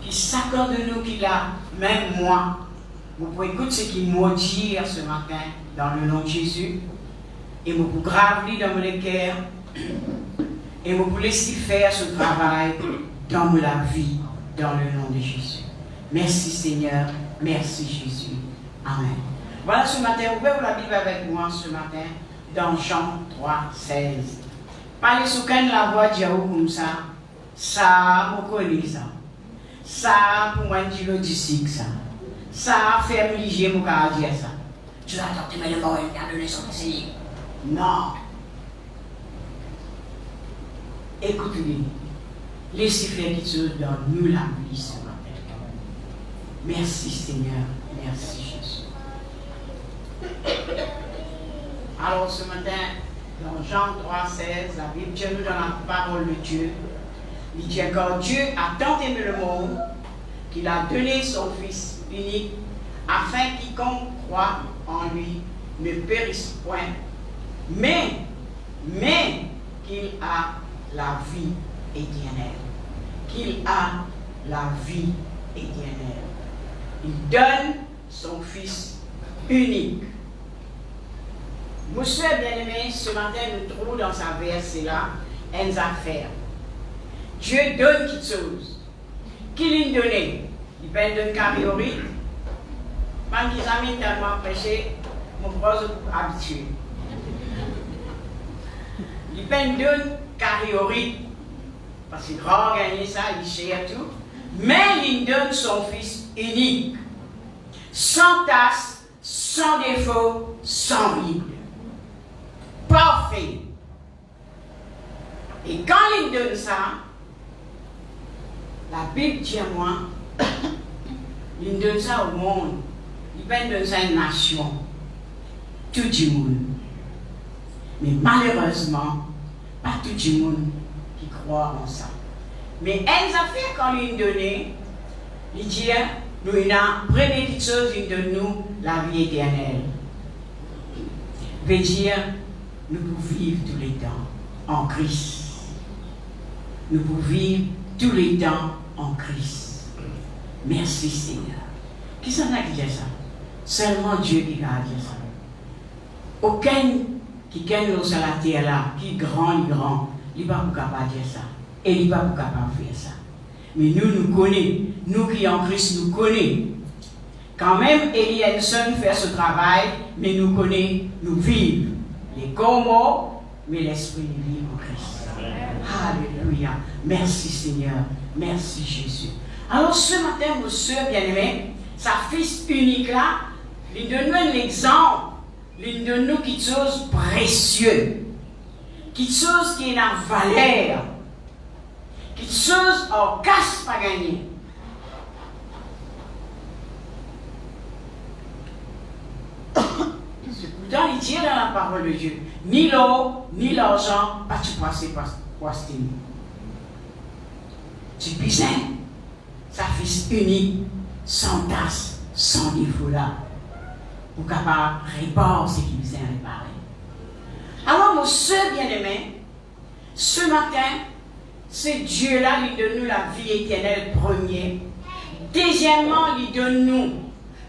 Puis chacun de nous qui l'a, même moi, vous pouvez écouter ce qu'il m'a dit ce matin dans le nom de Jésus. Et vous pouvez graver dans mon cœur. Et vous pouvez laisser faire ce travail dans la vie, dans le nom de Jésus. Merci Seigneur, merci Jésus. Amen. Voilà ce matin, vous pouvez ouvrir la Bible avec moi ce matin, dans Jean 3, 16. Parlez sous la voix de Dieu comme ça. Ça, vous connaissez ça. Ça, pour moi, je le dis ça. Ça, fait obliger mon cas à dire ça. Tu vas attendre, mais le mot, il a donné son conseiller. Non. Écoutez, laissez faire quelque chose dans nous la vie ce matin. Merci Seigneur, merci Jésus. Alors ce matin, dans Jean 3, 16, la Bible Dieu nous donne la parole de Dieu. Il dit quand Dieu a tant aimé le monde qu'il a donné son Fils unique afin quiconque croit en lui ne périsse point, mais qu'il a la vie éternelle. Qu'il a la vie éternelle. Il donne son Fils unique. Monsieur bien-aimé, ce matin, nous trouvons dans sa verset-là une affaire. Dieu donne quelque chose. Qu'il lui donne? Il peut donner carriorite. Quand ils ont tellement prêché, mon proche habitué. Il peut donner carriorite. Parce qu'il a gagné ça, il cherche tout. Mais il donne son Fils unique. Sans tache, sans défaut, sans vide. Parfait. Et quand il donne ça, la Bible dit à moi, il donne ça au monde. Il donne ça à une nation. Tout le monde. Mais malheureusement, pas tout le monde qui croit en ça. Mais elles a fait quand il donnait, il dit, nous avons première petite chose, il donne nous la vie éternelle. Veut dire, nous pouvons vivre tous les temps en Christ. Nous pouvons vivre tous les temps en Christ. Merci Seigneur. Qui s'en a qui dit ça? Seulement Dieu qui a dit ça. Aucun qui gagne sur la terre là, qui est grand, il n'est pas capable de dire ça. Et il n'est pas capable de faire ça. Mais nous connaissons, nous qui en Christ nous connaissons. Quand même, Elielson fait ce travail, mais nous connaissons, nous vivons. Les corps morts, mais l'esprit vit en Christ. Alléluia. Merci Seigneur. Merci Jésus. Alors ce matin, mon soeur bien-aimé, sa fils unique là, il donne nous l'exemple, il donne nous quelque chose de précieux, quelque chose qui est en valeur, quelque chose en casse pas gagné. Pourtant, il dit dans la parole de Dieu, ni l'eau, ni l'argent, pas tu passer pour estimer. Tu puisses, sa fils unique, sans tasse, sans défaut là, pour capable réparer ce qui nous est réparé. Alors, mon soeur bien-aimé, ce matin, c'est Dieu-là qui donne nous la vie éternelle premier. Deuxièmement, il donne nous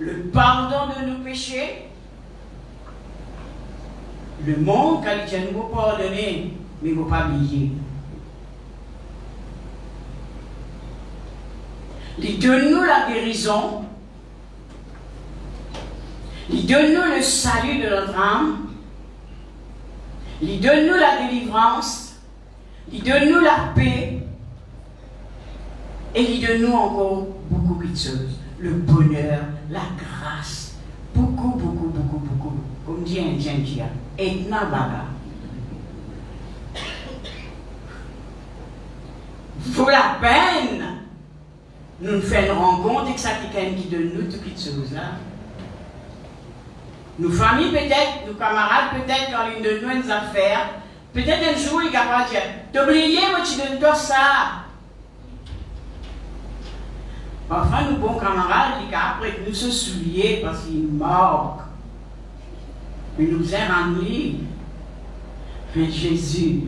le pardon de nos péchés. Le monde, quand il dit nous pardonner, mais il ne faut pas oublier. Il donne nous la guérison. Il donne nous le salut de notre âme. Il donne nous la délivrance. Il donne nous la paix. Et il donne nous encore beaucoup de choses. Le bonheur, la grâce. Beaucoup. Comme dit un Indien. Et Nabaga. Vaut la peine. Nous faisons une rencontre avec ça qui donne nous toutes ces choses-là. Nos familles peut-être, nos camarades peut-être, quand ils donnent nous des affaires, peut-être un jour ils sont capables de dire, t'oubliez, moi tu donnes toi ça. Parfois, nos bons camarades, ils après nous se soulier parce qu'ils morts. Mais nous aiment en lui. Mais Jésus,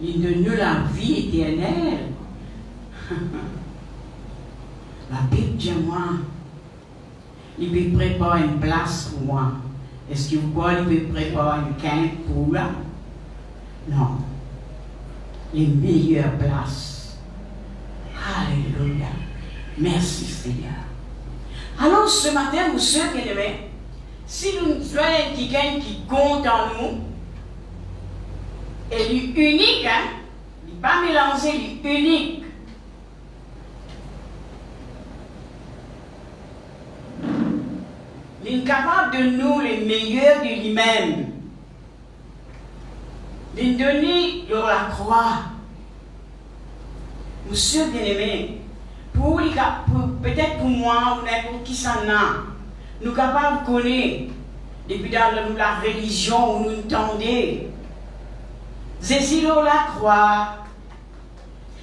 il donne nous la vie éternelle. La Bible dit moi, il peut préparer une place pour moi. Est-ce que vous croyez qu'il peut préparer une quinte pour moi? Non. Les meilleures places. Alléluia. Merci Seigneur. Alors ce matin, vous soeurs bien-aimés, si nous avons quelqu'un qui compte en nous, et lui unique, hein, il n'est pas mélangé, il est unique. Il est capable de nous les meilleurs de lui-même. Il donne sur la croix. Monsieur bien-aimé, peut-être pour moi, ou pour qui s'en a, nous sommes capables de connaître, depuis dans la religion où nous entendons, Jésus sur la croix,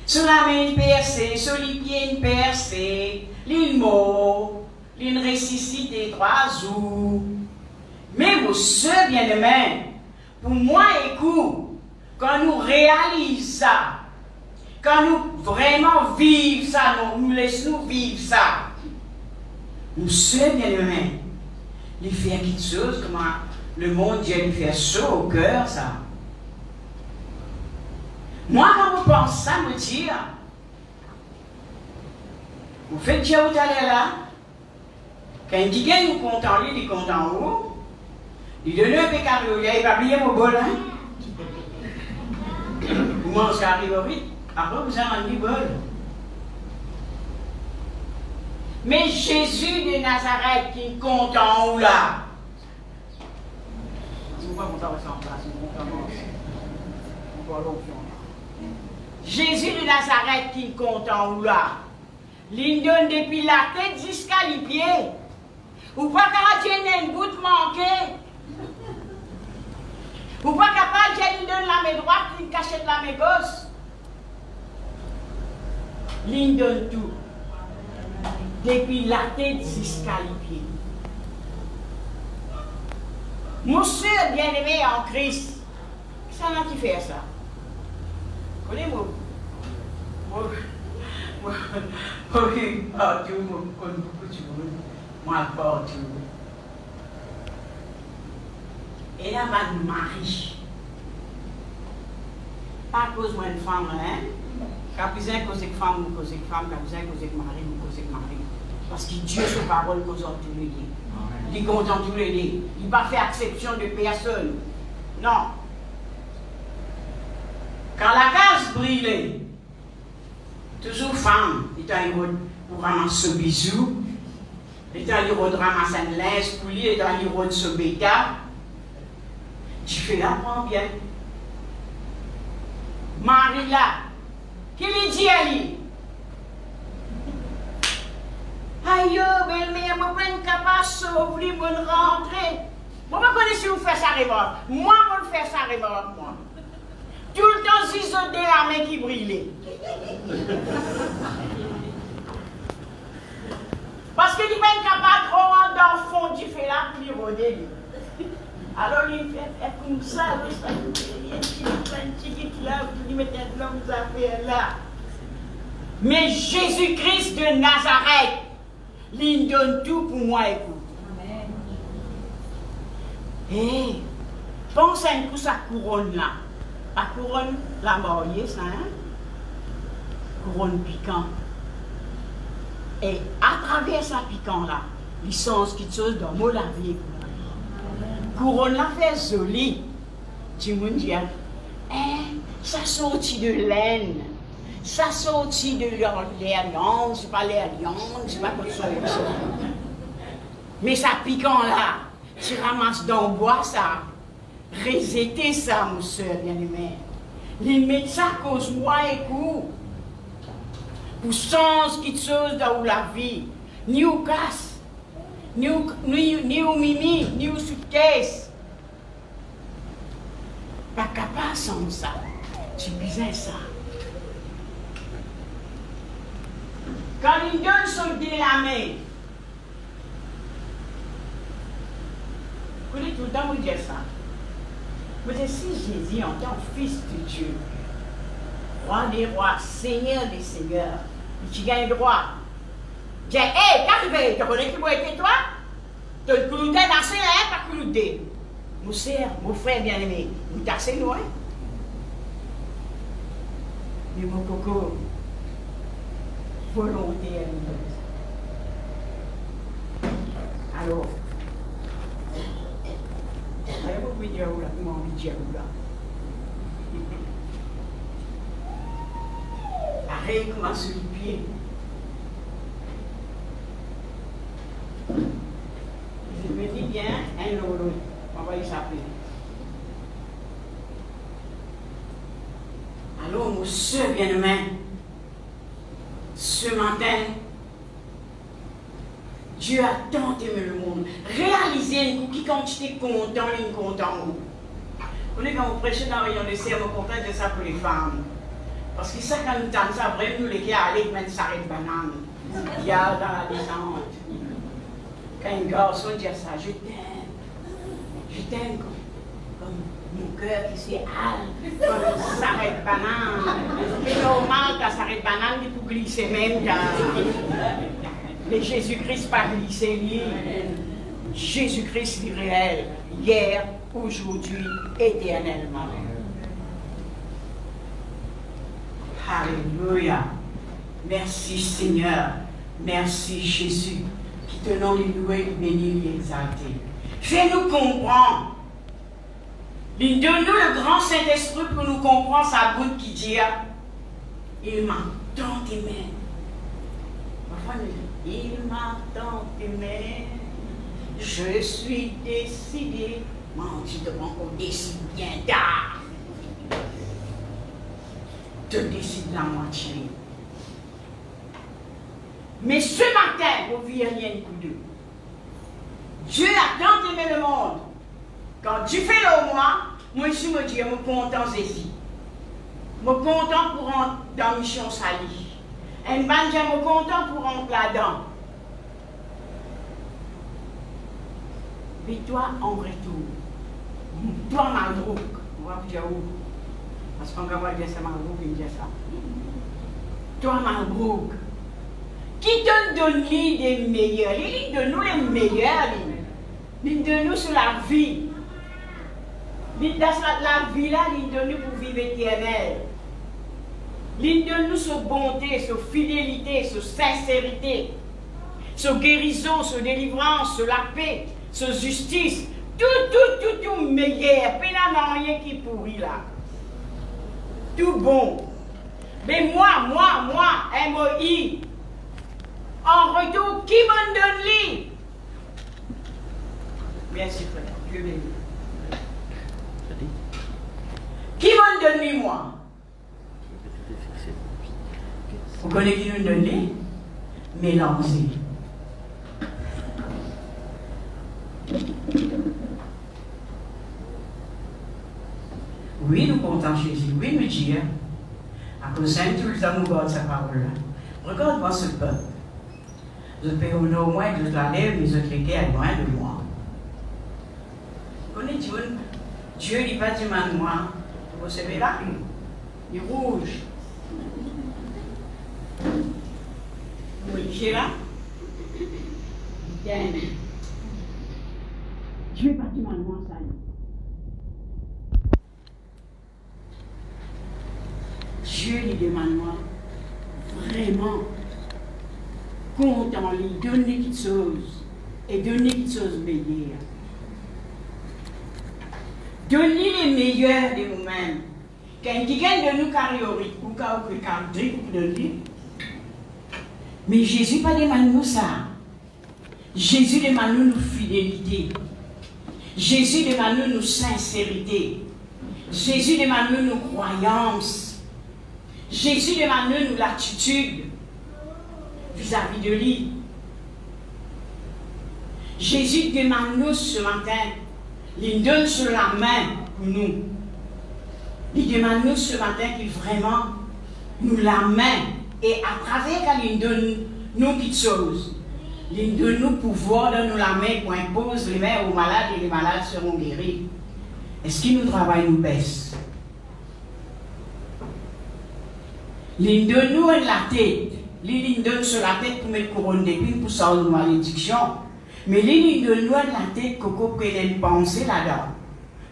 sur la main percée, sur les pieds percés, les mots, les ressuscité 3 jours. Mais monsieur bien-aimé, pour moi, écoute, quand nous réalisons ça, quand nous vraiment vivons ça, nous laissons vivre ça, nous sommes bien-aimés, il fait quelque chose, comment le monde Dieu lui fait chaud au cœur, ça. Moi, quand vous pensez ça, me dire, vous faites Dieu où allez là, quand il dit qu'il nous content, il est content où? Il donne un peu carré, il va plier mon bol, hein? Vous mangez carré vite, après vous avez un bol. Mais Jésus de Nazareth qui est content où là? Jésus de Nazareth qui est content où là? Il donne depuis la tête jusqu'à les pieds. Ou pas capable de tenir une goutte manquée. Ou pas capable de donner la main droite, il cache la main gauche. Il donne tout. Depuis la tête jusqu'à les pieds. Monsieur bien-aimé en Christ, c'est ça qui fait ça. Connaissez-vous? Oui, partout, moi, partout. Et là, ma mari. Pas à cause de une femme, hein? Quand vous avez causé femme, vous causez femme, quand vous avez causé mari, vous causez mari. Parce que Dieu, sa parole, cause en tous les deux. Il compte en tous les deux. Il n'a pas fait exception de personne. Non. Quand la case brûlait, toujours femme, il t'a pour ramasser ce bisou, il t'a ramasser un linge pour lui, il t'a ce bêta. Tu fais la prends bien. Marie là, qui lui dit à lui? Aïe, belle-mère, je suis capable de sauver, de rentrer. Moi, je connais si vous faites ça remorque. Moi, je fais ça remorque, moi. Tout le temps, si je de la main qui brûlait. Parce qu'il n'est pas capable de rentrer dans le fond du feu là pour lui roder. Alors, il fait comme ça, il y a une petite là, il met un homme là. Mais Jésus-Christ de Nazareth, il donne tout pour moi, écoute. Amen. Et pense à une sa couronne là. La couronne, la mariée, ça, hein? Couronne piquant. Et à travers sa piquant là, il sens quelque chose dans mon lavier. Couronne la fait jolie. Tu me dis, ça sortit de laine. Ça sortit de l'alliance, c'est pas l'alliance, c'est pas comme ça. Mais ça piquant là, tu ramasses dans le bois ça. Réséter ça, mon soeur bien-aimé. Les mettre ça à cause moi et coup. Pour sens quelque chose dans la vie. Ni au casse, ni au mimi, ni au suitcase. Pas capable sans ça. Tu disais ça. Quand il donne son pied la main, vous connaissez tout le temps vous dire ça. Vous dites, si Jésus en tant que fils de Dieu, roi des rois, seigneur des seigneurs, tu gagnes droit. J'ai dit, hé, qu'arrivé, tu connais qui m'a été toi? Tu as danser là, pas que nous deux. Mon sœur, mon frère bien-aimé, nous taxez nous, hein? Mais mon coco, volontaire. Alors, vous pouvez dire où là, vous m'avez dit où là. Arrête, comment sur le pied. Je me dis bien, un lolo, on va y s'appeler. Alors, mon soeur bien-aimé, ce matin, Dieu a tant aimé le monde. Réalisez une qui quand tu es content, il est content. Vous voyez, quand vous prêchez dans le rayon de serre, vous comprenez de ça pour les femmes. Parce que ça, quand nous tentons ça, vraiment, nous les qui allons, même s'arrête banane. Il y a dans la descente. Quand un garçon dit ça, je t'aime comme mon cœur qui s'éhale, comme s'arrête banane. C'est normal quand s'arrête banane, il faut glisser même quand. Mais Jésus-Christ pas glissé, lui. Jésus-Christ est réel, hier, aujourd'hui, éternellement. Alléluia. Merci Seigneur. Merci Jésus. Qui te nom les louer, les bénir, les exalter. Fais-nous comprendre. Donne-nous le grand Saint-Esprit pour nous comprendre sa bouche qui dit il m'a tant aimé. Parfois, il m'a tant aimé. Je suis décidé. Moi, tu te rends qu'on décide bien tard. Te décide la moitié. Mais ce matin, vous verrez rien de coup d'eux. Dieu a tant aimé le monde. Quand Dieu fait le moi je me dis, je me content ici. Je me content pour rentrer dans la mission salie. Et je me content pour rentrer là-dedans. Mais toi, en retour, toi, Malbrook, on va vous dire où? Parce qu'on va dire ça, Malbrook, il dit ça. Toi, Malbrook, qui te donne des meilleurs? Il donne nous les meilleurs. Il donne nous sur la vie. Dans la vie là, il donne nous pour vivre éternel. Il donne nous sur bonté, sur fidélité, sur sincérité, sur guérison, sur délivrance, sur la paix, sur justice. Tout meilleur. Puis là, il n'y a rien qui pourrit là. Tout bon. Mais moi, MOI, en retour, qui me donne lui? Merci frère, Dieu bénit. Qui me donne lui, moi? Vous connaissez qui nous donne lui? Mélanger. Oui, nous comptons Jésus. Oui, nous dire. À cause de tout le temps, nous gardons sa parole. Regarde-moi ce peuple. Je peux au moins de la lèvre, mais je cliquais à loin de moi. Vous connaissez Dieu n'est pas du man noir. Vous savez là? Il est rouge. Vous voyez là? Dieu n'est pas du man noir, ça. Dieu lui demande moi vraiment content lui donner quelque chose et donner quelque chose de meilleur. Donner les meilleurs de nous-mêmes. Quand quelqu'un de nous carrière ou carrière de lui. Mais Jésus pas demande nous ça. Jésus demande nous fidélité. Jésus demande nous sincérité. Jésus demande nous croyance. Jésus demande nous l'attitude vis-à-vis de lui. Jésus demande nous ce matin, il donne sur la main pour nous. Il demande nous ce matin qu'il vraiment nous la main et à travers quand il donne nous quelque chose, il donne nous pouvoir dans nous la main pour imposer les mains aux malades et les malades seront guéris. Est-ce qu'il nous travaille nous baisse? Il donne nous la tête, Les donne sur la tête pour mettre couronne d'épines pour sortir de malédiction. Mais les donne loin de la tête coco pour une pensée là-dedans.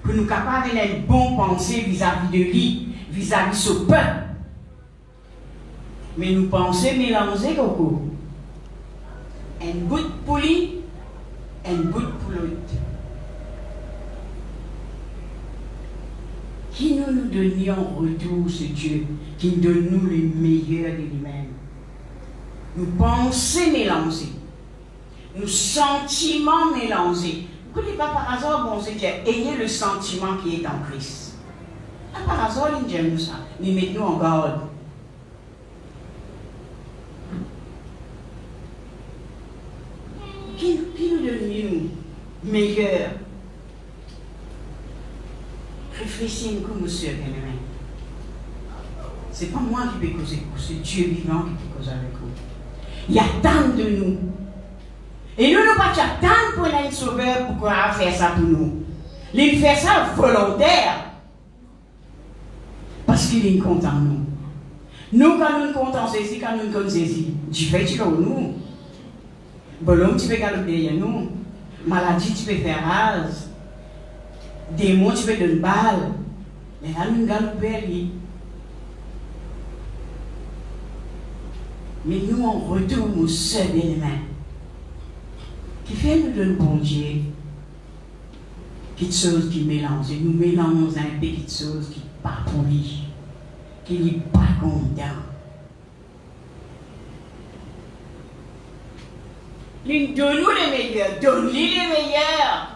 Pour nous capables d'avoir une bonne pensée vis-à-vis de lui, vis-à-vis de ce peuple. Mais nous pensons mélanger coco. Un bout pour lui, un bout pour l'autre. Qui nous donne en retour ce Dieu, qui nous donne nous les meilleurs de lui-même. Nous pensons mélanger, nos sentiments mélangés. Vous ne pas par hasard, bon, c'est dire, ayez le sentiment qui est en Christ. Pas par hasard, il dit nous ça, nous mettons en garde. Qui nous donne nous meilleurs? Réfléchissez un coup, monsieur bien-aimé. Ce n'est pas moi qui peux causer pour c'est Dieu vivant qui peut causer avec vous. Il y a tant de nous. Et nous n'avons pas tant pour un sauveur pour faire ça pour nous. Il fait ça volontaire. Parce qu'il est content de nous. Nous, quand nous comptons ceci, quand nous comptons ceci, tu fais tu nous. Bolom, tu peux galoper derrière nous. Maladie, tu peux faire rase. Démon, tu peux donner balle. Mais là, nous galopons lui. Mais nous, on retourne aux seuls bien-aimés. Qui fait nous donner bon Dieu. Quelque chose qui mélange. Nous mélangeons un peu quelque chose qui n'est pas pour lui. Qui n'est pas content. Donne-nous les meilleurs. Donne-lui les meilleurs.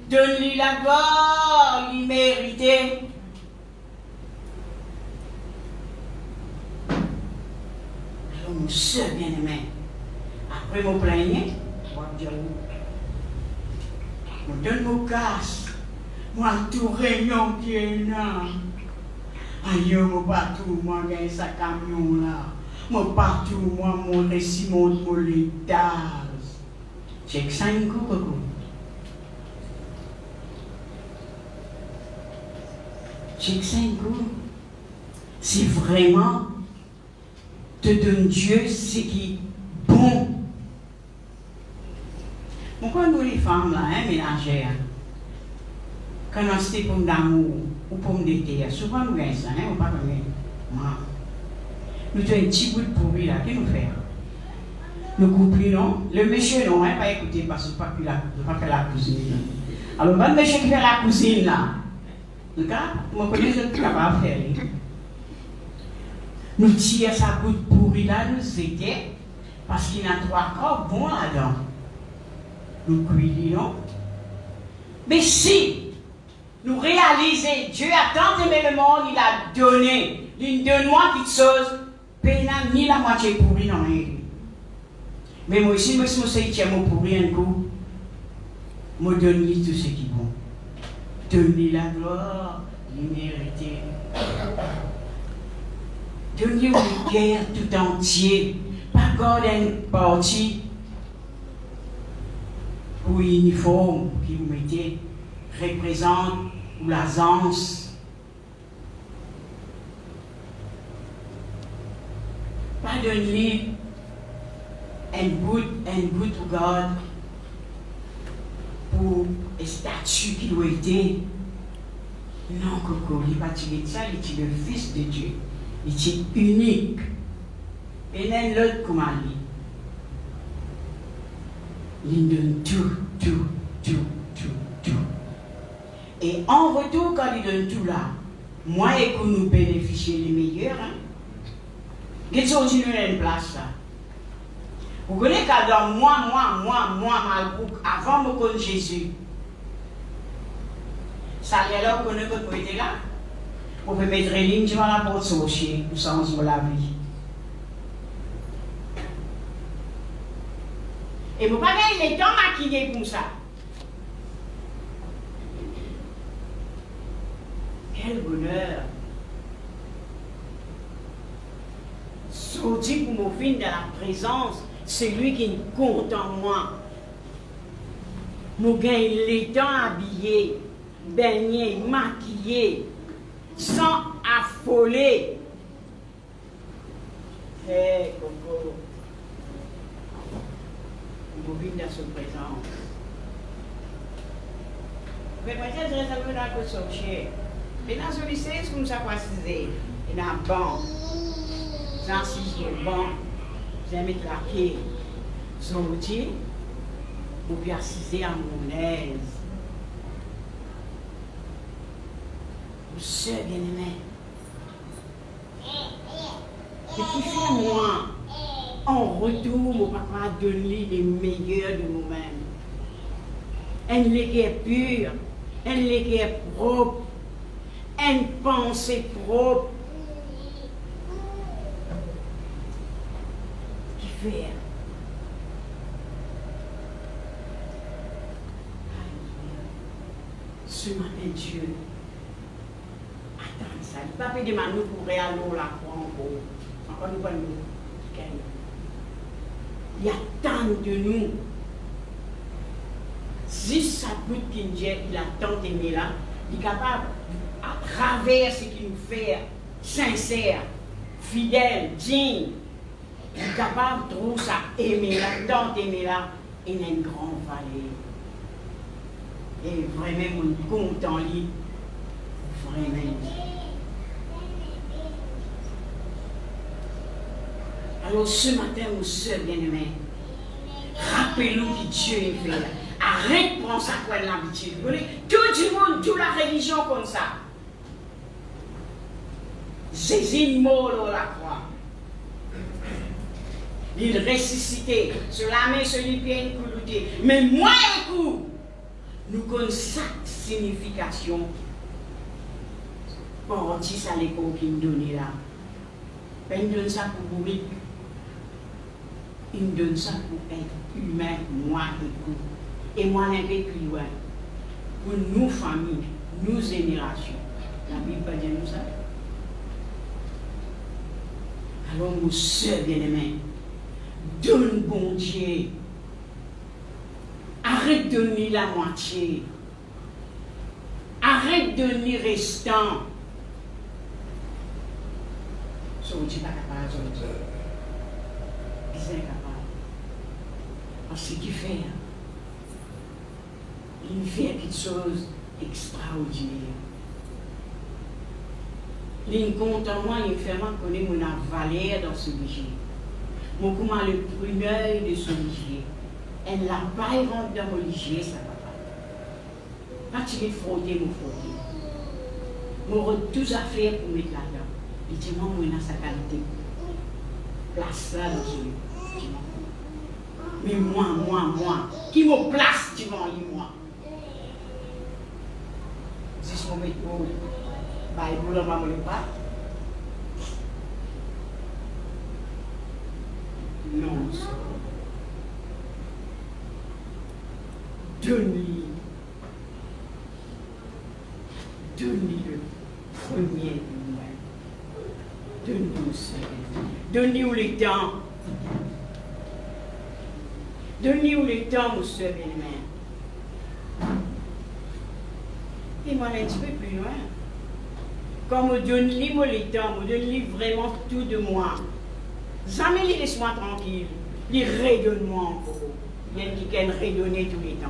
Donne-lui la gloire, lui mérité. Alors, mon seul bien-aimé, après mon plaigner, je vais dire, je donne mon casse, moi tout réunion qui est là. Aïe, moi partout, moi gagne sa camion là. Moi partout, moi mon récit, mon l'étage. J'ai que ça un coup, beaucoup. J'ai que ça un coup. C'est vraiment te donne Dieu ce qui est bon. Pourquoi nous les femmes là, ménagères, quand on se pour d'amour ou pour d'été, souvent nous gagnons ça, on ne pas comme moi. Nous avons un petit bout de pourri là, qu'est-ce que nous faisons? Nous coupons, non? Le monsieur, non, pas écouter parce que je ne peux pas faire la cuisine. Alors, le monsieur qui fait la cuisine là, le gars, je connais ce qu'il va faire. Nous tirons sa bout de pourri là, nous étions, parce qu'il y a 3 corps bons là-dedans. Nous cuisons. Mais si nous réalisons, Dieu a tant aimé le monde, il a donné, il donne-moi quelque chose, pénal ni la moitié pourri dans rien. Mais moi aussi, je sais que je pourri un coup, je donne tout ce qui est bon. Donne-lui la gloire, l'immérité. Donne-lui une guerre tout entier, pas garder une partie pour l'uniforme que vous mettez, représente ou l'agence. Pas donne-lui un bout de garde pour les statues qui ont été. Non, Coco, il n'est pas ça, il est le Fils de Dieu. Il est unique. Et même l'autre comme lui. Il donne tout. Et en retour, quand il donne tout là, moi et que nous bénéficions les meilleurs, qu'est-ce qu'on dit à une place là? Vous connaissez qu'à dans moi, Malbrook, avant de me connaître Jésus, ça y est là, vous connaissez que vous étiez là? Vous pouvez mettre une ligne devant la porte sorcier, pour changer la vie. Et vous ne pouvez pas gagner les temps maquillés comme ça. Quel bonheur! Sorti pour mon film de la présence, celui qui compte en moi. Mon gagne les temps habillés, baignés, maquillés, sans affoler. Hey, Coco. Vous vivez dans ce présent. Mais moi, je dirais que ça veut sortir. Et dans ce lycée, c'est comme ça qu'on s'assiser. Et dans le banc. J'assise sur le banc. J'aime être laqué. Sortir. Vous pouvez assiser à mon aise. Vous soeur bien-aimé. Et qui fait moi, en retour, mon papa donne les meilleurs de nous-mêmes. Un légué pur, un légué propre, une pensée propre. Qui fait? Ce matin, Dieu, attends ça. Il ne va pas demander nous pour aller à l'eau la croix encore. Encore nous pas nous. Il attend de nous. Si ça peut qu'il il a tant aimé là, il est capable, à travers ce qu'il nous fait, sincère, fidèle, digne, il est capable de trouver ça aimer là, tant aimé là, et il a une grande valeur. Et vraiment, on est content, lui. Vraiment. Alors ce matin, mon soeur bien-aimée, rappelez-nous que Dieu est fait. Arrête de prendre ça comme l'habitude. Tout le monde, toute la religion comme ça. Jésus est mort à la croix. Il ressuscité. Sur la main, sur les pieds, il coulouté. Mais moi, un coup, nous connaissons sa signification. Bon, on dit ça à l'école qui me donne là. Ben, il donne ça pour mourir. Il me donne ça pour être humain, moi et vous. Et moi, un peu plus loin. Pour nos familles, nos générations. La Bible va dire nous ça. Alors, mon soeur bien-aimé, donne bon Dieu. Arrête de donner la moitié. Arrête de donner restant. Ce que tu n'es pas capable de dire. C'est incapable. Parce que ce qu'il fait, il fait quelque chose d'extraordinaire. Il compte en moi, il fait moi connaître mon valeur dans ce budget. Mon comment le pruneuil de ce budget. Elle n'a pas rentre dans mon budget, ça va pas. Pas tu veux frotter, mon frotter. Mon tout à faire pour mettre là-dedans. Il dit, moi, moi, dans sa qualité. Place là dans ce budget. Mais moi, qui me place, tu m'en lis, moi. Si je me mets pour Bible, là, je ne me pas. Non, donne-lui le premier de nous-mêmes. Donne-nous ça. Donne-nous le temps. Donne-nous le temps, mon soeur bien-aimé. Et moi, un petit peu plus loin. Quand me donne-lui le temps, me donne-lui vraiment tout de moi. Jamais il laisse-moi tranquille. Il redonne-moi encore. Il y a qui can redonner tous les temps.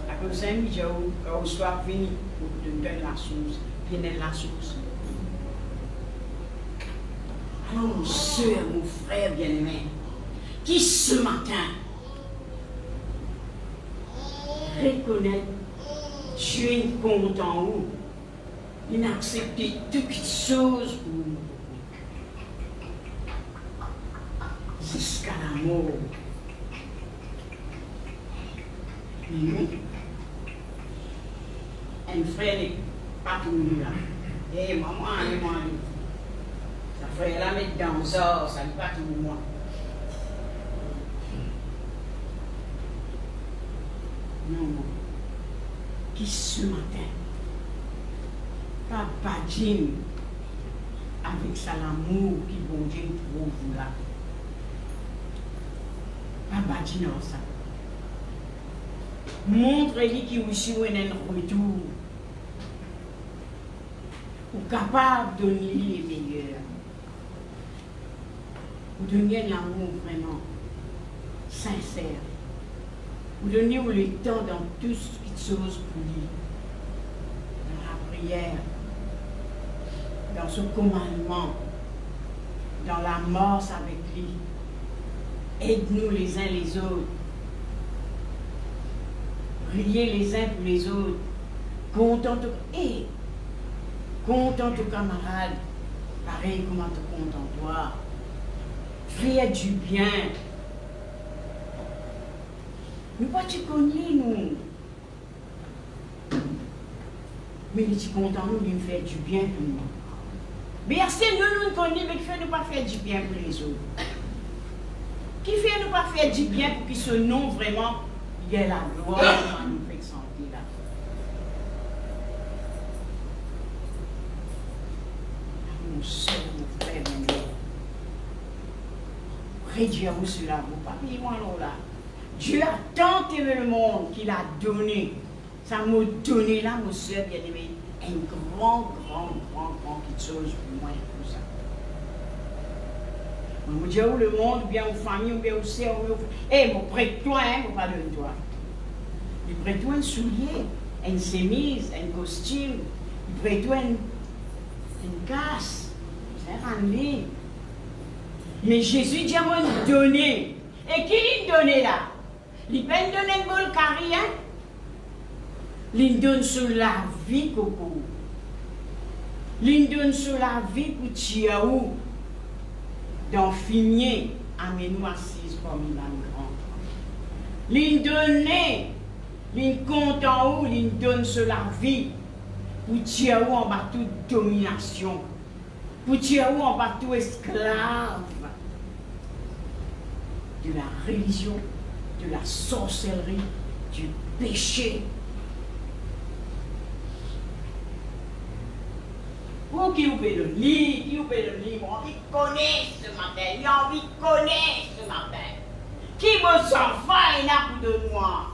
À cause d'un milieu, quand on soit fini, pour donner la source, bien la source. Alors, mon soeur, mon frère bien-aimé, qui ce matin reconnaît Dieu est content où il a accepté toutes choses pour nous. Jusqu'à la mort. Nous, un frère n'est pas tout nu là. Et maman, ça frère là mettre dans ça, ça n'est pas tout moi. Non, qui ce matin, Papa Jim, avec ça l'amour qui bon Dieu trouve là. Papa Jim, ça. Montre-lui qu'il aussi a un retour. Ou capable de donner les meilleurs. Vous donnez un amour vraiment sincère. Vous donnez le temps dans tout ce qui chose pour lui. Dans la prière, dans ce commandement, dans la mort avec lui. Aide-nous les uns les autres. Priez les uns pour les autres. Compte en ton camarade, pareil comment tu comptes en toi. Fais du bien. Nous pas tu connais nous. Mais nous tu comptes en nous de faire du bien pour nous. Mais si nous connaissons, mais qui fait nous pas faire du bien pour les autres. Qui fait nous pas faire du bien pour que ce nom vraiment il y ait la gloire dans nous fait sentir là. Mon soeur, mon frère, mon frère. Rédiez-vous sur la roue, papier-moi là. Dieu a tant aimé le monde qu'il a donné. Ça m'a donné là, mon soeur bien-aimé, un grand quelque chose pour moi et pour ça. Mon Dieu, où le monde, ou bien aux familles, ou bien aux sœurs, ou bien mon prête-toi, hein, mon pas de toi. Il prête-toi un soulier, une chemise, un costume, il prête-toi une casse, c'est un livre. Mais Jésus dit à moi donner. Et qui lui donne là? Il peut donner un bol carré, hein? Il donne sur la vie, coco. Il donne sur la vie pour Tiaou. Dans Finier, amène-nous assise comme une âme grande. Il donne, il compte en haut, il donne sur la vie pour Tiaou en bas toute domination. Pour Tiaou en bas tout esclave. De la religion, de la sorcellerie, du péché. Pour qui vous pouvez le lire, qui vous pouvez le lire, j'ai envie de connaître ce matin, j'ai envie de connaître ce matin. Qui me sent faille là pour de moi?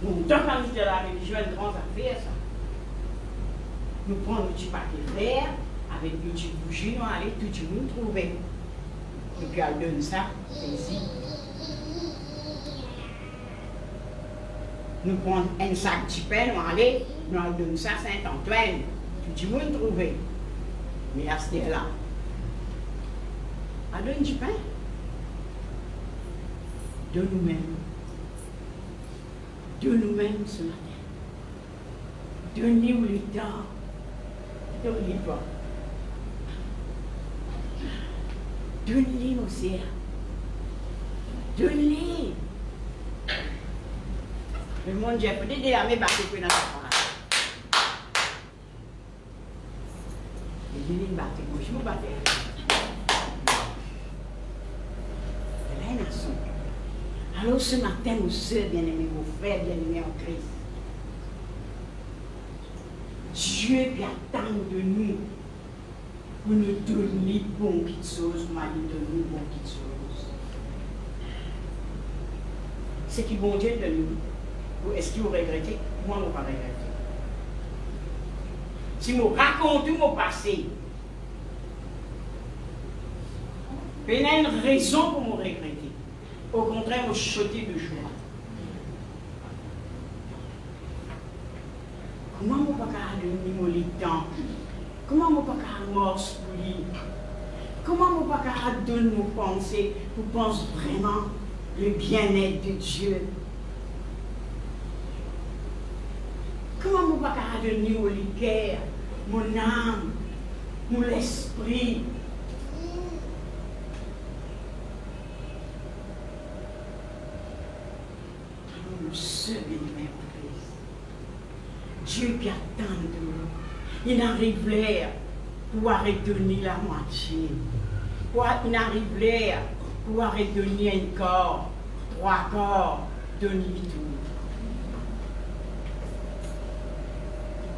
Nous, tant qu'on dit de la religion, une grande affaire, ça. Nous prenons un petit paquet vert, avec une petite bougie, nous allons tout le monde trouver. Et puis elle donne ça, c'est ici. Nous prenons un sac de pain, nous allons donner ça à Saint-Antoine. Tout le monde trouvé. Mais à ce là, elle donne du pain. De nous-mêmes. De nous-mêmes ce matin. Donnez-nous le temps. Donnez pas. Donnez nos sœurs. Donnez. Le monde, j'ai peut-être déjà mis battu dans sa part. Et je battu. Je me battais. C'est là une nation. Alors ce matin, nos sœurs bien-aimés, vos frères bien-aimés en Christ, Dieu qui attend de nous pour nous donner bon petites choses, pour nous donner bon petites choses. C'est qui bon Dieu de nous. Est-ce qu'il vous regrettez? Moi, je ne vais pas regretter. Si je raconte tout mon passé, il y a une raison pour me regretter. Au contraire, me chuter de joie. Comment je ne peux pas donner le temps? Comment je ne peux pas amorcer pour lui? Comment je ne peux pas donner nos pensées pour penser vraiment le bien-être de Dieu? Comment je ne peux pas donner au cœur, mon âme, mon esprit? Nous sommes bien en Christ. Dieu qui attend de nous. Il n'arrive là pour redonner la moitié. Il n'arrive là pour redonner un corps, 3 corps, donne-lui tout.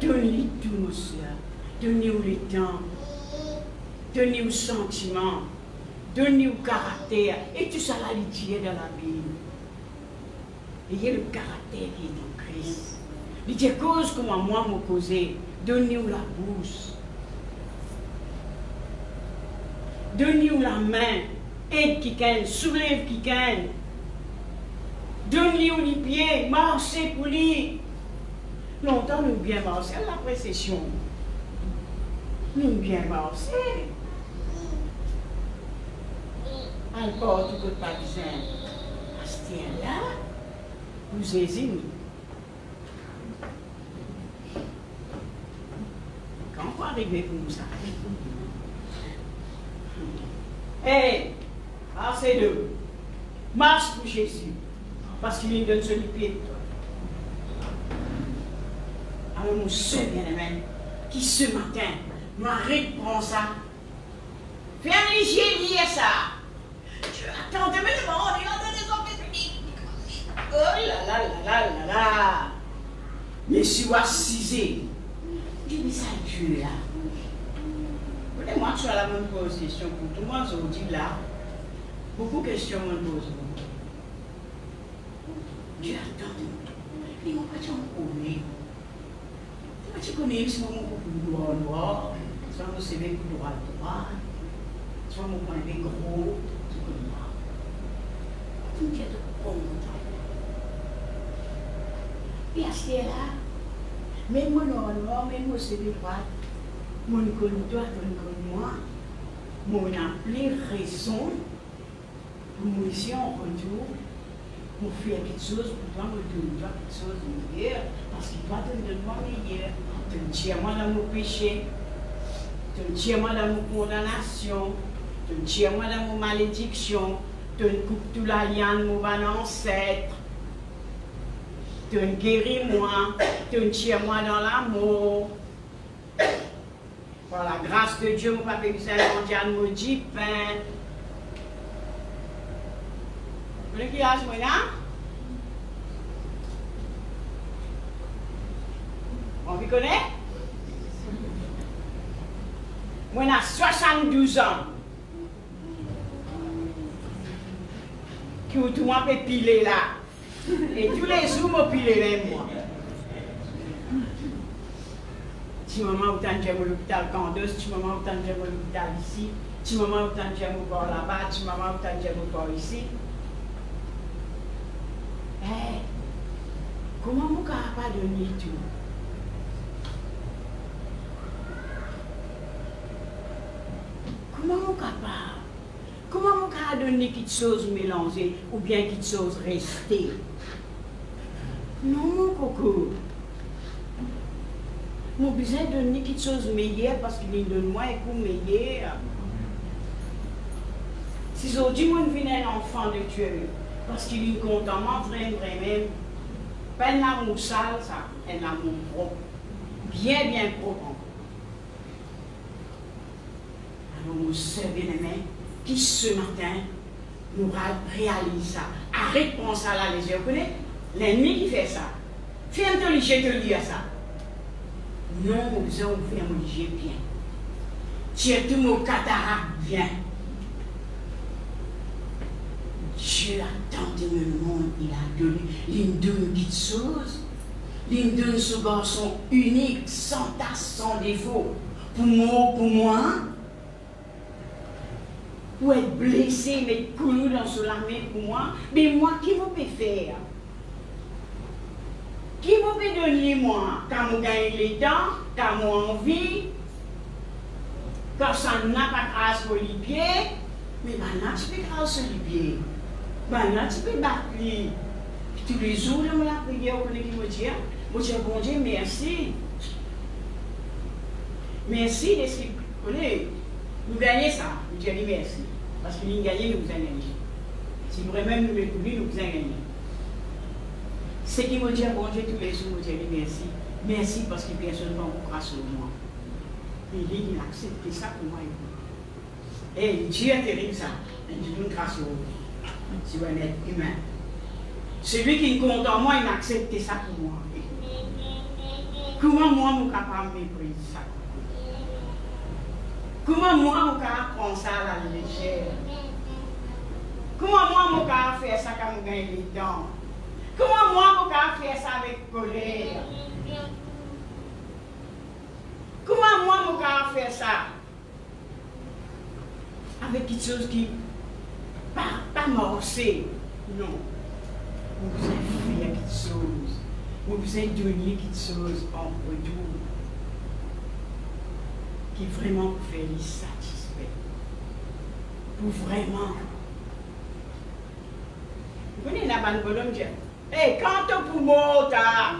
Donnez-lui tout, nos soeurs. Donnez-nous le temps. Donnez-nous le sentiment. Donnez-nous le caractère. Et tout ça, là, il dit dans la Bible. Ayez le caractère qui est en Christ. Il dit cause comment moi me causer. Donnez-nous la bouche. Donne-lui la main, aide quelqu'un, soulève quelqu'un. Donne-lui les pieds, marchez pour lui. Longtemps, nous bien marcher à la précession. Nous bien marcher. Alors, tout le parisien, à ce là nous hésitons. Quand on va arriver pour ça? Hé, assez de marche pour Jésus, parce qu'il nous donne sur les pieds. Alors, mon seul bien-aimé, qui ce matin, m'arrête pour ça. Ferme les yeux, lire ça. Attendez, mais je m'en dis, oh là là là là là là. Mais si vous assisez, dis-moi ça Dieu là. Moi, tu as la même question pour tout le monde, je vous dis là. Beaucoup de questions me posent. Dieu attend de nous. Il m'a pas dit on connaît. Tu connais, si on m'a droit noir, soit on s'est mis droit droit, soit on m'a dit gros, tu connais pas. Tu me dis de bon temps. Et à ce là, même moi noir, même moi c'est droit. Mon connaît toi, mon connaît moi, mon a plein raison pour moi ici en retour, pour faire quelque chose, pour toi, me donner quelque chose de meilleur, parce qu'il doit te donner meilleur. Tu me tires moi dans mon péché, tu me tires moi dans mon condamnation, tu me tires moi dans mon malédiction, tu me coupes tout la liane, mon ancêtre, tu me guéris moi, tu me tires moi dans l'amour. Par la grâce de Dieu, mon papa mondial me dit pain. Vous voulez qu'il y a ce moment? On vous connaît? Moi, j'ai 72 ans. Qui tout le monde peut piler là. Et tous les jours, je pile même moi. Si maman ou tant j'aime l'hôpital Candos, si maman ou tant j'aime l'hôpital ici, si maman ou tant j'aime au bord là-bas, si maman ou tant j'aime au bord ici. Hey, comment mon cas pas donné tout? Comment mon capable? Comment mon cas donné quelque chose mélangé ou bien quelque chose resté? Non, mon coco. Mon besoin de donner quelque chose de meilleur parce qu'il donne moi un coup meilleur. Si aujourd'hui, moi, je viens un enfant de Dieu, parce qu'il est content, vraiment, pas un amour sale, ça, un amour propre. Bien, bien propre. Alors, mon seul bien-aimé, qui ce matin nous réalise ça. Arrête de penser à la légère. Vous connaissez l'ennemi qui fait ça. Fais un peu léger de lire ça. Non, nous avons fait un léger bien. Tiens, tout mon cataracte bien. Dieu a tant aimé le monde, il a donné, il donne quelque chose. Il donne ce garçon unique, sans tasse, sans défaut. Pour moi, pour être blessé, mettre couilou dans ce lamé pour moi, mais moi, qui me peut faire? Qui me peut donner moi? Quand je gagne les dents, quand j'ai envie, quand ça n'a pas grâce pour les pieds, mais maintenant tu peux grâce sur les pieds. Maintenant tu peux battre les. Tous les jours, je me la prière, vous connaissez qui me dit, bon Dieu, merci. Merci de ce que vous connaissez. Nous gagnons ça, nous disons merci. Parce que nous gagnons, nous avons gagné. Si nous même nous l'écoutons, nous avons gagné. Ce qui me dit, bon Dieu, tous les jours, nous disons merci. Merci parce que personne ne va vous grâce sur moi. Et il a accepté ça pour moi. Et Dieu est terrible ça. Il dit, grâce sur vous. Si vous êtes humain. Celui qui est content, moi, il a accepté ça pour moi. Comment moi, je suis capable de mépriser ça? Comment moi, je suis capable de prendre ça à la légère? Comment moi, je suis capable de faire ça quand je gagne les dents? Comment moi, je suis capable de faire ça avec colère? Comment moi, je suis capable de faire ça avec quelque chose qui pas morcé. Non. Vous avez fait quelque chose. Vous avez donné quelque chose en retour qui vraiment vous fait les satisfaire. Pour vraiment. Vous connaissez la bande bonhomme, hey, quand pour mota.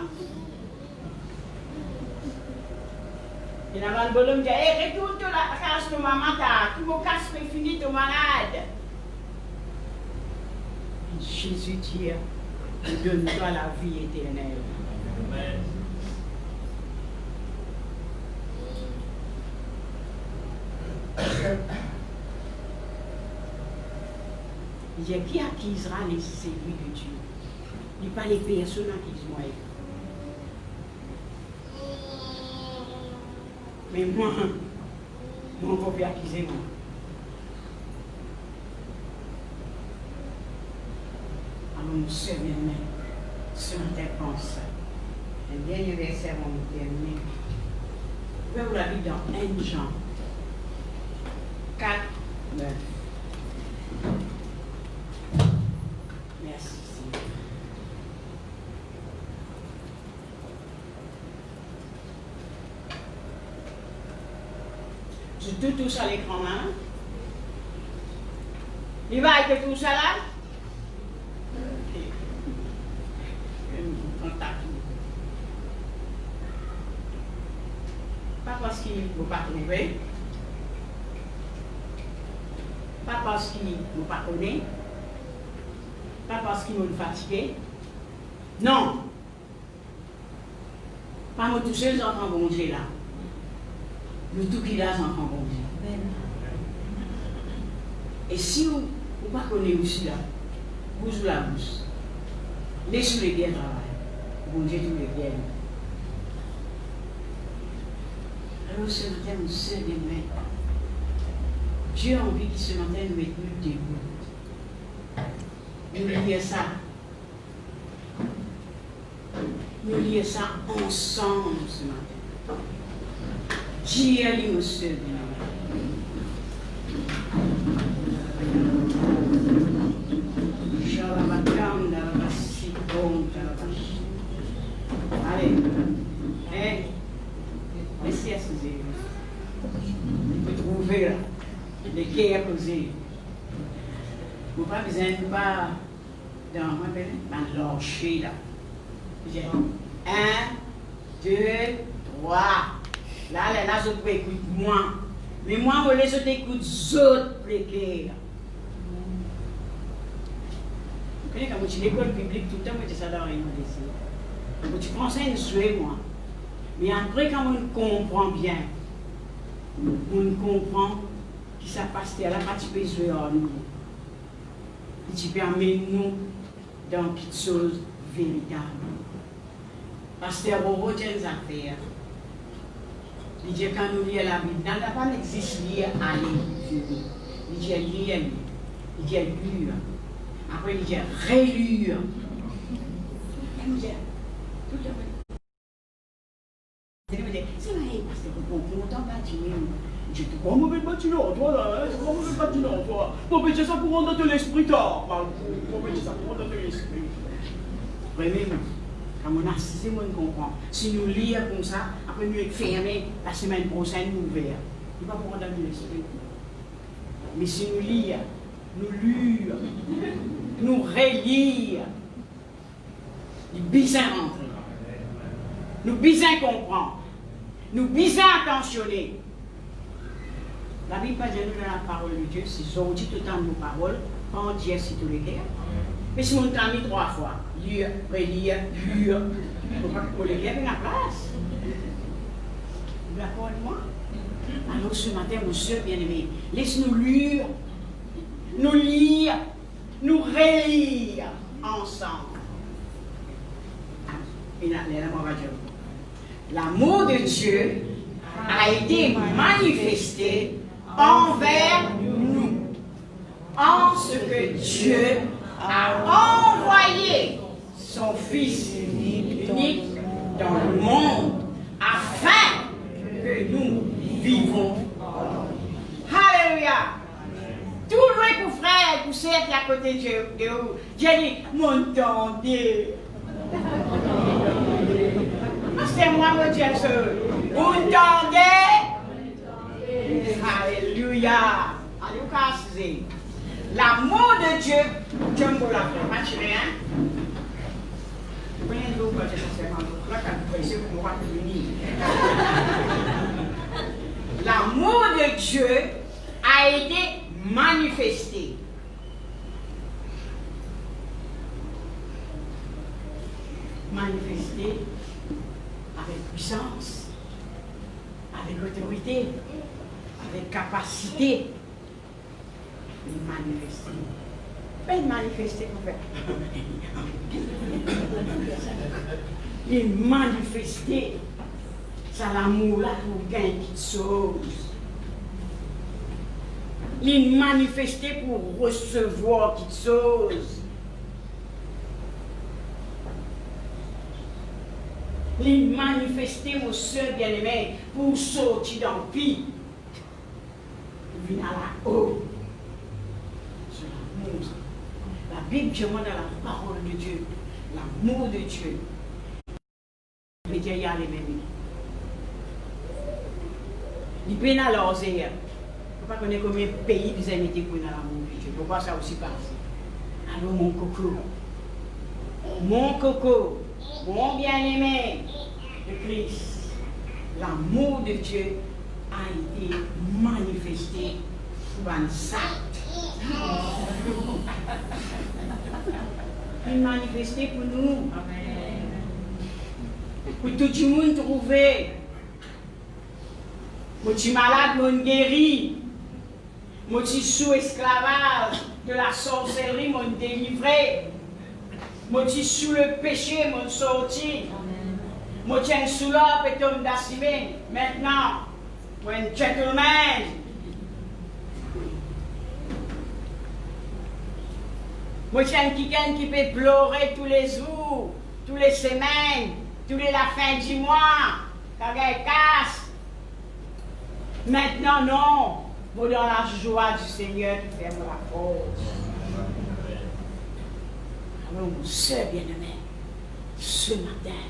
Et la bande bonhomme dit, hey, retourne la casse de maman, tu me casses fini ton malade. Jésus dit, donne-toi la vie éternelle. Amen. Il dit, qui acquisera les séduits de Dieu? Il n'y a pas les personnes qui sont moi. Mais moi, on peut acquiser moi. Alors, nous sommes bien, si on te pense. Le dernier verset, on va terminer. Je vais vous la lire dans 1 Jean 4, 9. Merci. Je tout ça à l'écran là. Il va avec tout ça là. Pas parce qu'il ne vous pas trouver. Pas parce qu'il ne vous pas connaître. Pas parce qu'il nous fatigué. Non. Pas nous tous les enfants bon Dieu là. Nous tous qui là enfants bon Dieu. Et si vous ne pas connaissez aussi là, vous ou la bouche, laissez les biens travailler. Bon Dieu tous les biens. Alors ce matin, nous sommes des mains. Dieu a envie que ce matin nous mette nous debout. Nous lions ça. Nous lions ça ensemble ce matin. Dieu a dit nous sommes allez. Hein? Laissez assumer. Vous trouvez là. Les quais à poser. Vous n'avez pas besoin de pas dans l'orcher là. 1, 2, 3. Là, je peux écouter moi. Mais moi, je les autres écoutent les autres précaires. Vous connaissez quand je suis à l'école publique, tout le temps, je suis ça dans rien de donc, tu prends ça une souhait, moi. Mais après, quand on comprend bien, on comprend que ça passe à la partie de nous. Et tu permets nous dans quelque chose de véritable. Pasteur Bobo tient des affaires. Il dit quand nous lisons la Bible, il n'y a pas d'existe lire à lire. Il dit lire, il dit lire. Après il dit relire. Il dit tout à fait. Il me dit, c'est vrai, pasteur Bobo, on t'entend pas dire. J'ai tout grand mauvais bâtiment, toi là, c'est grand mauvais bâtiment, toi. Bon, mais c'est ça pour rendre de l'esprit tard. Bon, mais c'est ça pour rendre de l'esprit. Vraiment, quand on a 6 mois, on comprend. Si nous lisons comme ça, après nous fermer, la semaine prochaine, nous ouvrons. Il va pour rendre de l'esprit. Mais si nous lisons, nous lire, nous relire, nous bien rentrer, nous bien comprendre, nous bien attentionner. La Bible pas dire nous dans la parole de Dieu, si on dit tout le temps nos paroles, on dit si tous les guerres. Mais si on t'a mis 3 fois, lire, relire, lire, il ne faut pas que les guerres aient la place. Vous d'accord avec moi? Alors ce matin, mon soeur bien-aimé, laisse-nous lire, nous relire ensemble. Et là, on va dire, l'amour de Dieu a été manifesté envers nous, en ce que Dieu a envoyé son Fils unique dans le monde, afin que nous vivons. Alléluia! poussé à côté de Dieu. Dieu dit, mon tendez. C'est moi, mon Dieu, seul. Mon tendez. Alléluia. Alléluia. L'amour de Dieu, Dieu me l'a fait. Pas tu rien. L'amour de Dieu a été manifesté. Manifesté avec puissance, avec autorité, avec capacité. Manifesté. Pas manifesté pour faire. Il manifesté. Ça l'amour là pour gagner quelque chose. Il manifesté pour recevoir quelque chose. Il manifesté, mon soeur bien-aimé, pour sortir dans le pays. Venir là-haut. C'est l'amour. La Bible demande à la parole de Dieu, l'amour de Dieu. Mais Dieu y a les mêmes. Il peut y aller à l'oseille. Il ne faut pas connaître combien de pays vous avez mis pour l'amour de Dieu. Pourquoi ça aussi passe? Alors mon coco, mon bien-aimé de Christ, l'amour de Dieu a été manifesté pour un sac. Il est manifesté pour nous. Amen. Pour tout le monde trouver. Moi, je suis malade, moi, je guéri. Moi, je suis sous esclavage de la sorcellerie, moi, je délivré. Moi, je suis sous le péché, moi, je sorti. Moi, je suis sous l'ordre et tombe d'assumé. Maintenant, moi, un gentleman. Moi, je suis quelqu'un qui peut pleurer tous les jours, tous les semaines, tous les la fin du mois, quand il casse. Maintenant, non. Moi, dans la joie du Seigneur, qui fait la force. Alors, mon soeur bien-aimé, ce matin,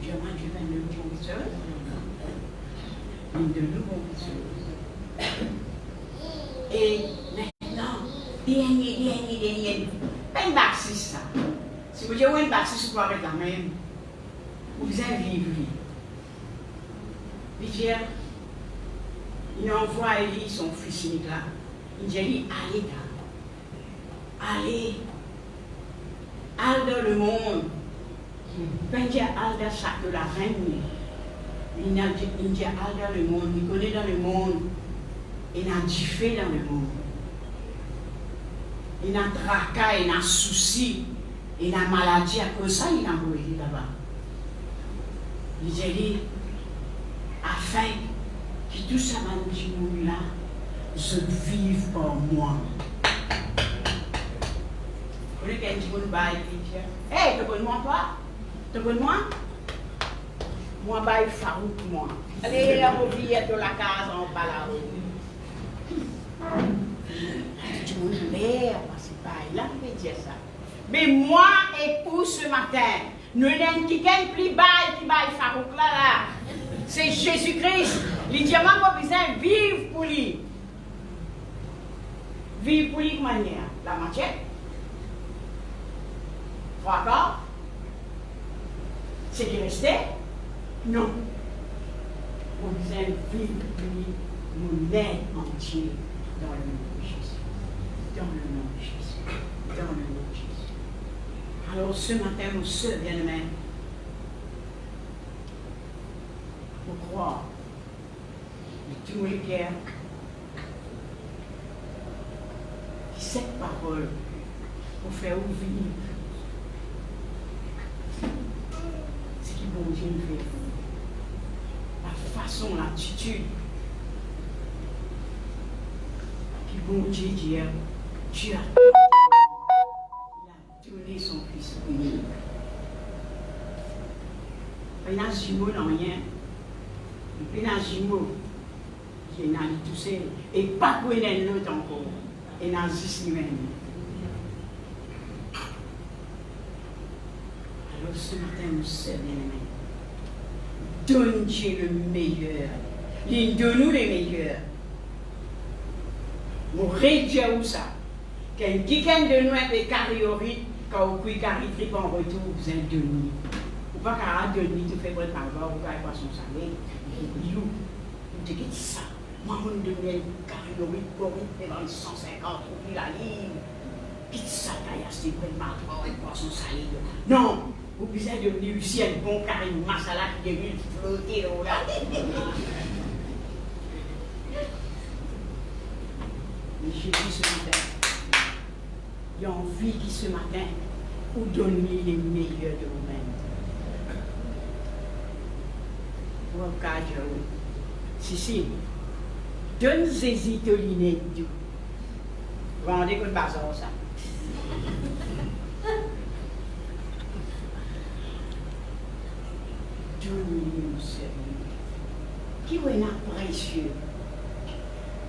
Dieu m'a dit de nouveaux choses. De nouveaux choses. Et maintenant, dernier. Pas une bâtisse, ça. Si vous avez une bâtisse, vous pouvez avec la même. Vous avez vivre. Il dit, il envoie Élie, son fils unique là. Il dit, allez là. Allez dans le monde. Quand il dit, allez dans chaque de la reine, il dit, allez dans le monde. Il connaît dans le monde. Il a du fait dans le monde. Il a tracas, il a soucis, il a maladie. À cause de ça, il a mouru là-bas. Il dit, afin que tout ça va nous dire là, je vive en moi. Vous voulez qu'elle dise, hey, te connais-moi toi? Te connais-moi? Moi, bah, il farouk moi. Allez, la roville de la case en bas là-haut. Tu me l'air, c'est pas, il a pu dire ça. Mais moi, époux, ce matin, nous n'avons qu'un plus bas qui va il farouk là. C'est Jésus-Christ. Les diamants ont besoin de vivre pour lui. Vivre pour lui de manière. La machette. 3 corps. C'est de rester? Non. On besoin de vivre pour lui, mon être entier, dans le nom de Jésus. Dans le nom de Jésus. Dans le nom de Jésus. Alors ce matin, mon soeur bien-aimé, pour croire de tous les cœurs que cette parole pour faire ouvrir ce qui bon Dieu nous fait. La façon, l'attitude que bon Dieu dit, Dieu a donné son Fils unique. Il n'y a pas de jumeau dans rien. Il y a un jumeau. Et n'a tout seul. Et pas pour l'autre encore. Et n'a juste lui-même. Alors ce matin, nous sommes bien-aimés. Donne Dieu le meilleur. Donne-nous les meilleurs. Nous réduisons ça. Quelqu'un de nous est carriorite, quand vous pouvez carrier en retour, vous êtes donné. Ou pas qu'à donner, tu fais votre travail, vous avez pas son salaire. Vous te dites ça. Moi, on me donne carriorite pour vendre 150 roupies la livre. Quitte ça, c'est vraiment pas son salaire. Non, vous pouvez devenir aussi un bon carré de masala qui devient flotter là. Mais j'ai dit ce matin, il y a envie qui ce matin vous donner les meilleurs de vous-même. Pour un cas, si, donne ces italiennes du. Vous rendez compte pas ça? Donne-lui mon sérieux. Qui est précieux?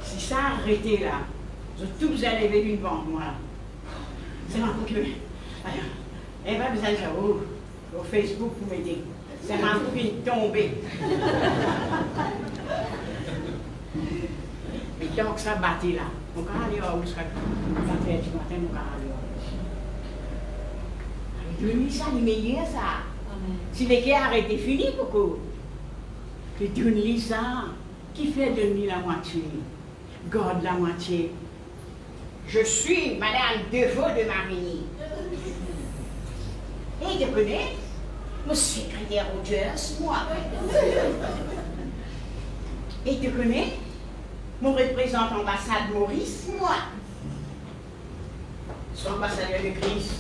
Si ça arrêté là, tout vous allez lever une vente, moi. C'est ma coupe. Elle va besoin de ça au Facebook pour m'aider. C'est ma coupe qui est tombée. Et donc ça battait là. Mon carré où sera ça fait du matin, mon carré. Le nuit, ça, il meilleur ça. Si les gars arrêtent, fini beaucoup. Que donne-lui ça. Qui fait donner la moitié? Garde la moitié. Je suis Madame Deveau de Marigny. Et tu connais? Mon secrétaire Rogers, moi. Et tu connais? Mon représentant ambassade Maurice, moi. Son ambassadeur de Christ.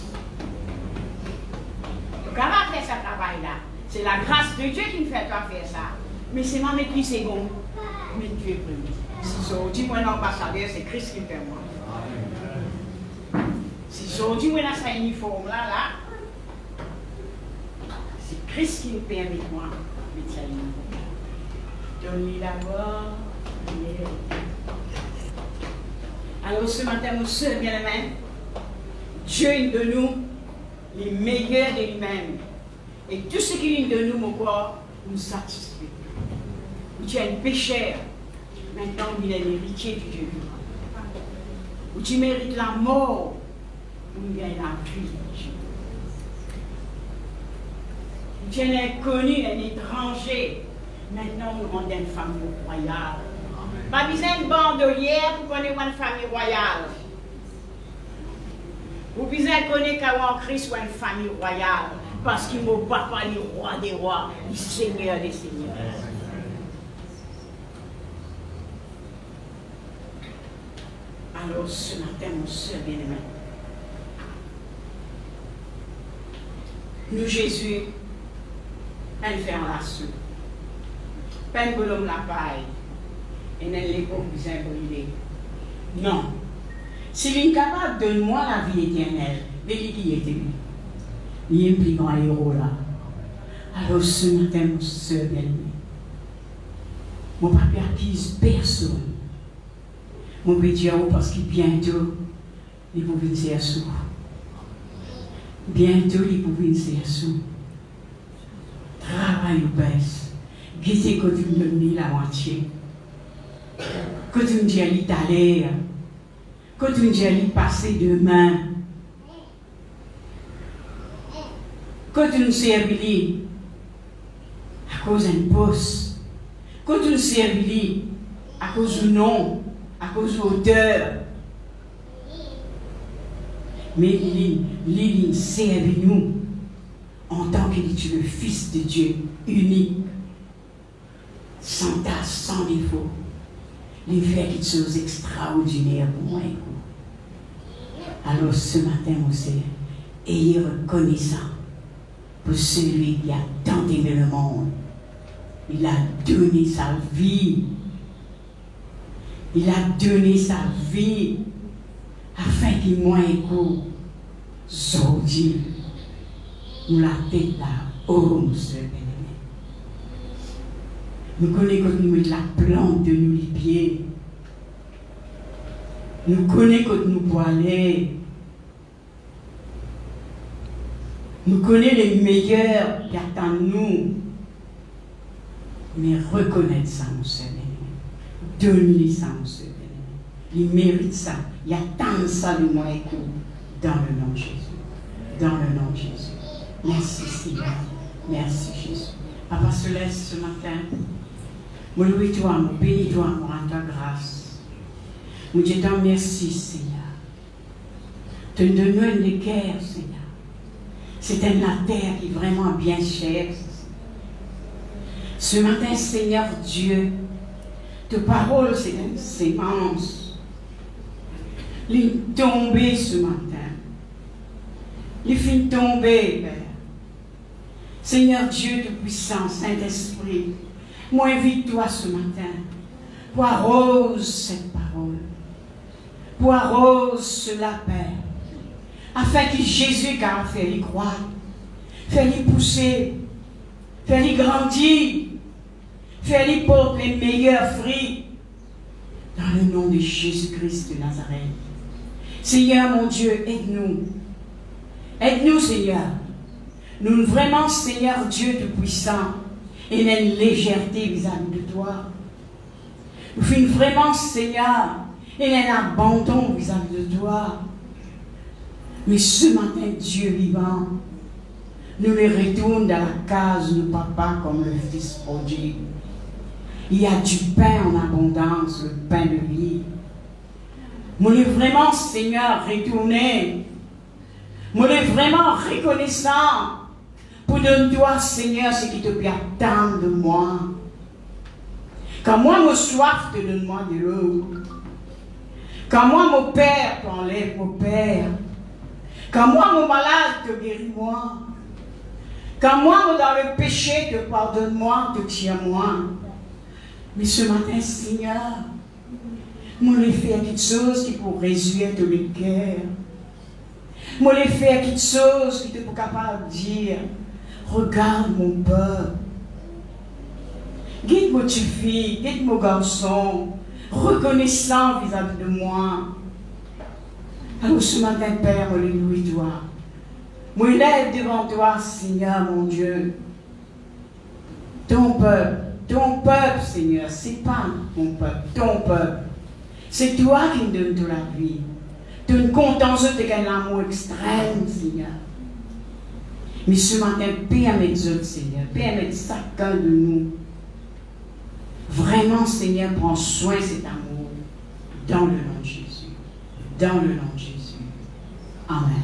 Donc, on va faire ce travail-là. C'est la grâce de Dieu qui me fait toi faire ça. Mais c'est moi qui c'est bon. Mais Dieu est premier. Si aujourd'hui, moi, l'ambassadeur, c'est Christ qui me fait moi. Si aujourd'hui, moi, dans sa uniforme-là, c'est Christ qui me permet moi de mettre sa uniforme. Donne-lui d'abord. Alors, ce matin, mon soeur bien-aimé, Dieu de nous les meilleurs de lui-même. Et tout ce qu'il de nous, mon corps, nous satisfait. Où tu es un pécheur, maintenant il est l'héritier de Dieu. Où tu mérites la mort, où il y a la vie de Dieu. Où tu es un inconnu, un étranger, maintenant on rend une famille royale. Pas besoin de bandolière pour connaître une famille royale. Vous besoin de connaître qu'en Christ ou une famille royale. Parce qu'il ne va pas le roi des rois, le Seigneur des seigneurs. Alors ce matin, mon soeur bien-aimé, nous Jésus, elle fait un lasso. Peine que l'homme la paille. Et elle n'est pas besoin de brûler. Non. S'il est capable de donner moi la vie éternelle, de lui qui était lui. Il est un plus grand héros là. Alors ce matin, mon soeur bien-aimé, mon papa accuse personne. Mon petit parce que bientôt, il peut venir à sous. Bientôt, il peut venir à sous. Travail ou baisse. Guettez quand tu me donnes la moitié. Quand tu me dis à l'Italie, quand tu me dis à l'y passer demain, quand tu nous servis à cause d'un poste, quand tu nous servis à cause du nom, à cause de l'auteur, mais il servi nous en tant qu'il est le Fils de Dieu, unique, sans tache, sans défaut. Il fait quelque chose d'extraordinaire pour moi. Alors ce matin, mon Seigneur, ayez reconnaissant pour celui qui a tant aimé le monde. Il a donné sa vie. Il a donné sa vie afin qu'il m'ait écoute. Aujourd'hui, nous la tête là, oh, mon Seigneur bien-aimé. Nous connaissons que nous mettons la plante de nous les pieds. Nous connaissons que nous poilés. Nous connaissons les meilleurs qui attendent nous. Mais reconnaître ça, mon Seigneur. Donne-lui ça, mon Seigneur. Il mérite ça. Il attend ça de moi, écoute. Dans le nom de Jésus. Dans le nom de Jésus. Merci, Seigneur. Merci, Jésus. Papa Céleste, ce matin, je loue toi, je bénis toi, je rends ta grâce. Je te dis merci, Seigneur. Tu nous donnes une guerre, Seigneur. C'est la terre qui est vraiment bien chère. Ce matin, Seigneur Dieu, ta parole, c'est une sémence. Elle est tombée ce matin. Elle est tombée, Père. Seigneur Dieu Tout-Puissant, Saint-Esprit, moi invite-toi ce matin pour arroser cette parole, pour arroser cela, Père, afin que Jésus, car fait y croire, fait y pousser, fait y grandir, fait y porter les meilleurs fruits, dans le nom de Jésus-Christ de Nazareth. Seigneur mon Dieu, aide-nous. Aide-nous, Seigneur. Nous, vraiment, Seigneur Dieu Tout-Puissant, et une légèreté vis-à-vis de toi. Nous faisons vraiment, Seigneur, et un abandon vis-à-vis de toi. Mais ce matin, Dieu vivant, nous les retournons dans la case de papa comme le fils prodigue. Il y a du pain en abondance, le pain de vie. Nous les vraiment, Seigneur, retourner. Nous les vraiment reconnaissant. Pour donner-toi, Seigneur, ce qui te peut attendre de moi. Quand moi, mon soif, te donne-moi de l'eau. Quand moi, mon Père, t'enlève mon Père. Quand moi, mon malade, te guéris-moi. Quand moi, dans le péché, te pardonne-moi, te tiens-moi. Mais ce matin, Seigneur, moi, les faire quelque chose qui pour résoudre tous les cœurs. Moi, les faire quelque chose qui te pour capable de dire, regarde mon peuple. Guide mon petite fille, guide mon garçon, reconnaissant vis-à-vis de moi. Alors ce matin, Père, alléluia, toi. Moi, lève devant toi, Seigneur, mon Dieu. Ton peuple, Seigneur, c'est pas mon peuple, ton peuple. C'est toi qui me donnes de la vie. Tu me contentes de un amour extrême, Seigneur. Mais ce matin, permets autres, Seigneur, permets chacun de nous. Vraiment, Seigneur, prends soin de cet amour. Dans le nom de Jésus. Dans le nom de Jésus. Amen.